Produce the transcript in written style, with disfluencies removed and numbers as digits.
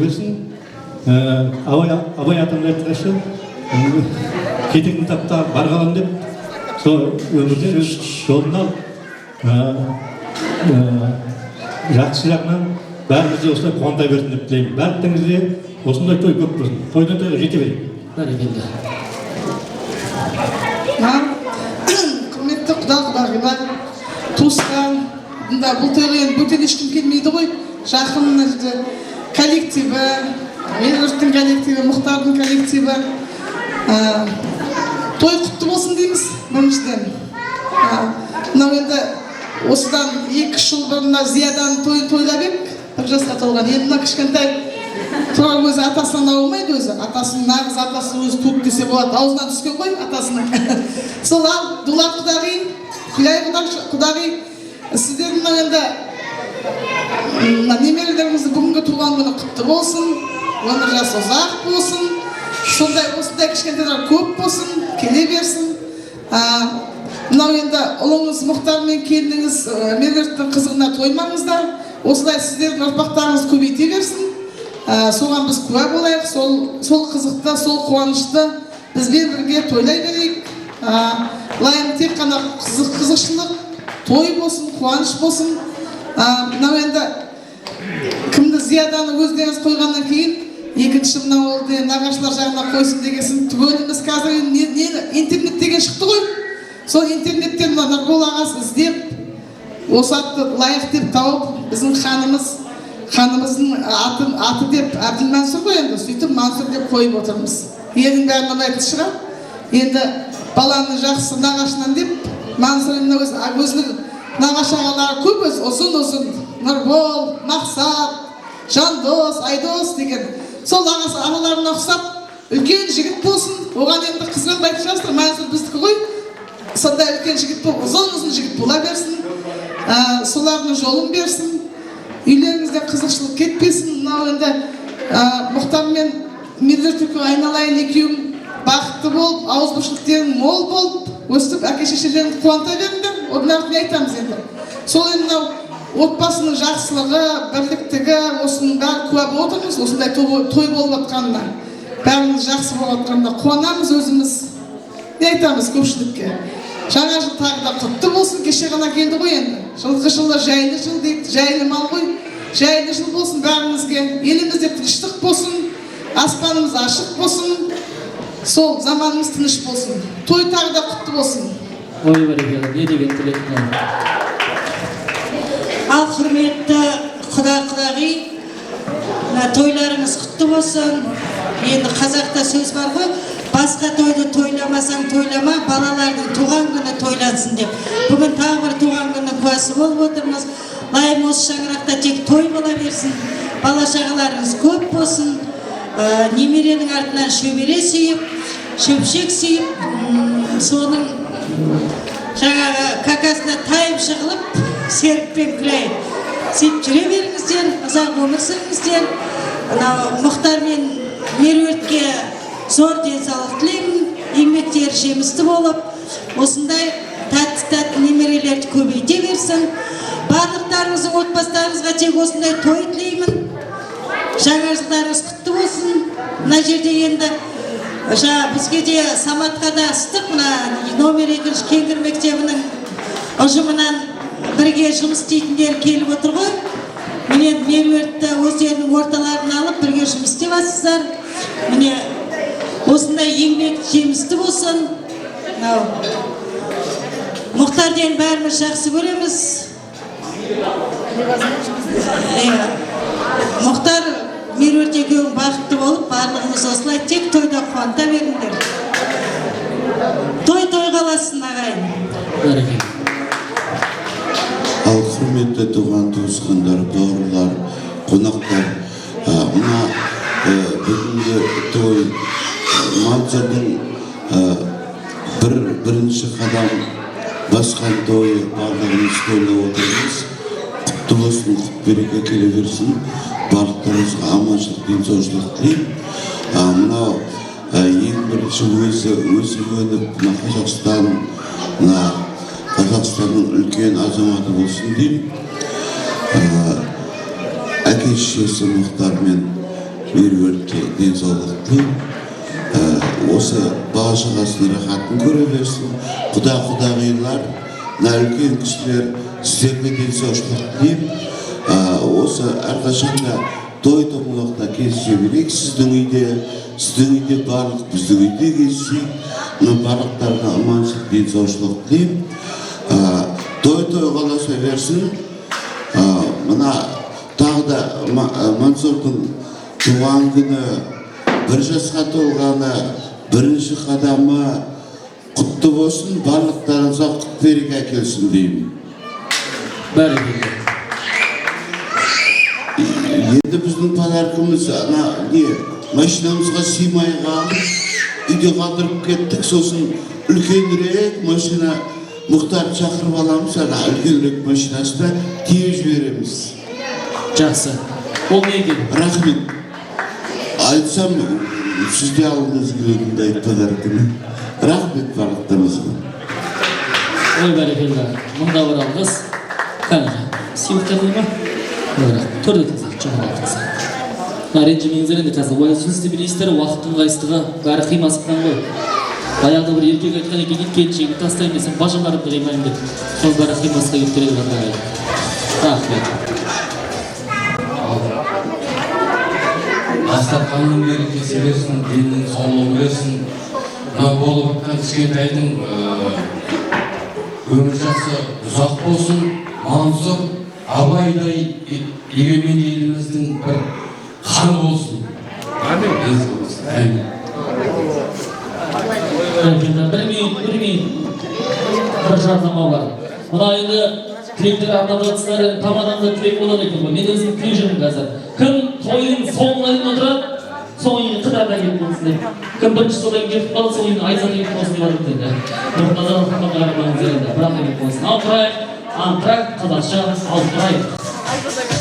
Wissen, абай атамдар айтқанша кететін тапта барғаным деп сол өмірде өз жолынан жақсы жағынан бәрімізде осылай қуанта берсін деп тілеймін. Бәріңізде осындай той көп болсын. Тойдан тойға жете берейік. Бәрекелді. Құрметті құда-құдағилар, туысқан, бұл тойға енді бөтен ешкім келмейді ғой. Жақын коллективі, Меруерттің коллективі, Мұхтардың коллективі. Той құтты болсын дейміз біріншіден. Мынау енді осыдан 2 жыл бұрын Зиядан тойын тойлап едік, 1 жасқа толған. Енді мына кішкентай Тұрар өзі атасынан ауылмайды өзі. Атасының нағыз атасы өзі туып десе болады. Аузынан түскен ғой атасының. Сол ал, Дулат құдағи, Күләй құдағи, сіздердің мынау енді немерелеріңіздің бүгінгі туған күні құтты болсын, өмір жасы ұзақ болсын, осындай кішкентайлар көп болсын, келе берсін. Мынау енді ұлыңыз Мұхтар мен келініңіз Меруерттің қызығына тоймаңыздар, осылай сіздердің ұрпақтарыңыз көбейте берсін. Соған біз куә болайық, сол қызықты, сол қуанышты бізбен бірге тойлай берейік. Лайым тек қана қызықшылық, той болсын, қуаныш болсын. Мынау енді кімді Зияданы өздеріңіз қойғаннан кейін екінші мынау олды нағашылар жағына қойсын дегенсін түгеліміз қазір интернет деген шықты ғой. Сол интернеттен Нұрбол ағасы іздеп осы атты лайық деп тауып біздің ханымыздың аты деп Әбділмәнсұр ғой енді, сөйтіп Мансұр деп қойып отырмыз. Елдің бәрін ұнайтын шығар. Енді баланы жақсы нағашынан деп Мансұр өзінің нағашы ағалары көп өзі ұзын-ұзын, Нұрбол, Мақсат, Жандос, Айдос деген. Сол ағаларына ұқсап үлкен жігіт болсын, оған енді қызған байтын шығарсыздар, Мансұр біздікі ғой. Сондай үлкен жігіт болып, ұзын-ұзын жігіт бола берсін, солардың жолын берсін, үйлеріңізде қызықшылық кетпесін. Мынау енді Мұхтар мен Меруерт айналайын екеуің бақытты болып, ауызбіршіліктерің мол болып, өстіп әке-шешелеріңді қуанта беріңдер. Одан артын айтамыз енді. Сол енді мынау отбасының жақсылығы, бірліктігі, осының бәрі куә болып отырмыз, осындай той болып жатқанына. Бәріміз жақсы болып жатқанына қуанамыз өзіміз. Не айтамыз көпшілікке? Жаңа жыл тағы да құтты болсын, кеше ғана келді ғой енді. Жылғы жылы жайлы жыл дейді, жайлы мал ғой. Жайлы жыл болсын бәрімізге. Елімізде тыныштық болсын, аспанымыз ашық болсын. Сол заманымыз тыныш болсын. Той тағы да құтты болсын. Ой бәрекелді, не деген тілектен. Ал құрметті құда-құдағи, тойларыңыз құтты болсын. Енді қазақта сөз бар ғой, басқа тойды тойламасаң тойлама, балалардың туған күні тойлансын деп. Бүгін тағы бір туған күні куәсі болып отырмыз. Лайым осы шаңырақта тек той бола берсін, бала-шағаларыңыз көп болсын, немеренің артынан шөбере сүйіп, шөпшек сүйіп, соның жаңағы какасына тайып шығылып, серікпен күләй сөйтіп жүре беріңіздер, ұзақ өмір сүріңіздер. Мұхтар мен Меруертке зор денсаулық тілеймін, еңбектері жемісті болып, осындай тәтті немерелерді көбейте берсін. Барлықтарыңыздың отбасыларыңызға тек осындай той тілеймін. Жаңа жылдарыңыз құтты болсын. Мына жерде енді бізге де Саматқа да ыстық, номер 2 Кеңгір мектебінің ұжымынан бірге жұмыс істейтіндер келіп отыр ғой. Міне Меруертті өздерінің орталарына алып бірге жұмыс істеп жатсыздар. Міне осындай еңбек жемісті болсын. Мұхтарден бәріміз жақсы көреміз. Мұхтар, Меруерт екеуің бақытты болып, барлығымыз осылай тек тойда қуанта беріңдер. Той қаласын ағайын. Бәрекелді. Ал құрметті туған туысқандар, бауырлар, қонақтар, мына бүгінгі той Мансұрдың бірінші қадам басқан тойы, барлығымыз тойлап отырмыз. Құтты болсын, құт береке келе берсін, барлықтарыңызға аманшылық, денсаулық тілеймін. Мынау ең бірінші өзі өніп, Қазақстанның үлкен азаматы болсын деймін. Әке-шешесі Мұхтар мен меруертке денсаулық тілеймін. Осы бала-шағасының рахатын көре берсін. Құда-құдағилар, үлкен кісілер, сіздерге денсаушылық тілеймін. Осы әрқашанда той томалақта кездесе берейік. Сіздің үйде барлық, біздің үйде кездесейік. Барлықтарына аманшылық, денсаушылық тілеймін. Той қаласа берсін. Мына тағы да Мансұрдың туған күні, 1 жасқа толғаны, 1-ші қадамы құтты болсын, барлықтарыңызға құт береке әкелсін деймін. Бәрекелді. Енді біздің подаркымыз машинамызға сыймай қалып, үйде қалдырып кеттік, сосын үлкенірек машина Мұхтарды шақырып аламыз, үлкенірек машинасына тиеп жібереміз. Жақсы. Ол не екен? Рахмет. Айтсам, сізде алыңыз келетінді айтпадар күні. Рахмет барлықтарыңызға. Ой, бәрекелді. Мұнда бар алғыз. Қаныға. Сыйлыққа қойма? Төрді тізіп, жоғын алтықса. Ренжімеңіздер енді қазір. Ой, сөз істемелейсіздер, уақыттың қайсыздығы бәрі қимасықтан ғой. Баяғыда бір еркек айтқан екен, келіншегін тастайын десем, бажаларымды қимаймын деп. Сол бәрі қимасқа келіп керек бар. Рахмет. Дастарханның берекесі берсін, деннің саулығы берсін. Мынау болып жатқан кішкентайдың өмір жасы ұзақ болсын. Мансұр, Абайдай егемен еліміздің бір ханы болсын. Әмин. Бір жарнама бар. Мына енді тілектер арнап жатсыздар, тамаданды тілек болады екен ғой. Мен өзім тілек жүрмін қазір. Кім тойдың соңына дейін отырады, сол үйін қыдарда келіп болсын деп. Кім бірінші содан кетіп қалды, сол үйін айзат келіп болсын деп жатыр енді. Нұртадан қарамаңыздар енді, бірақ келіп болсын. Ал тұрайық, антракт, қазақша, ал тұрайық.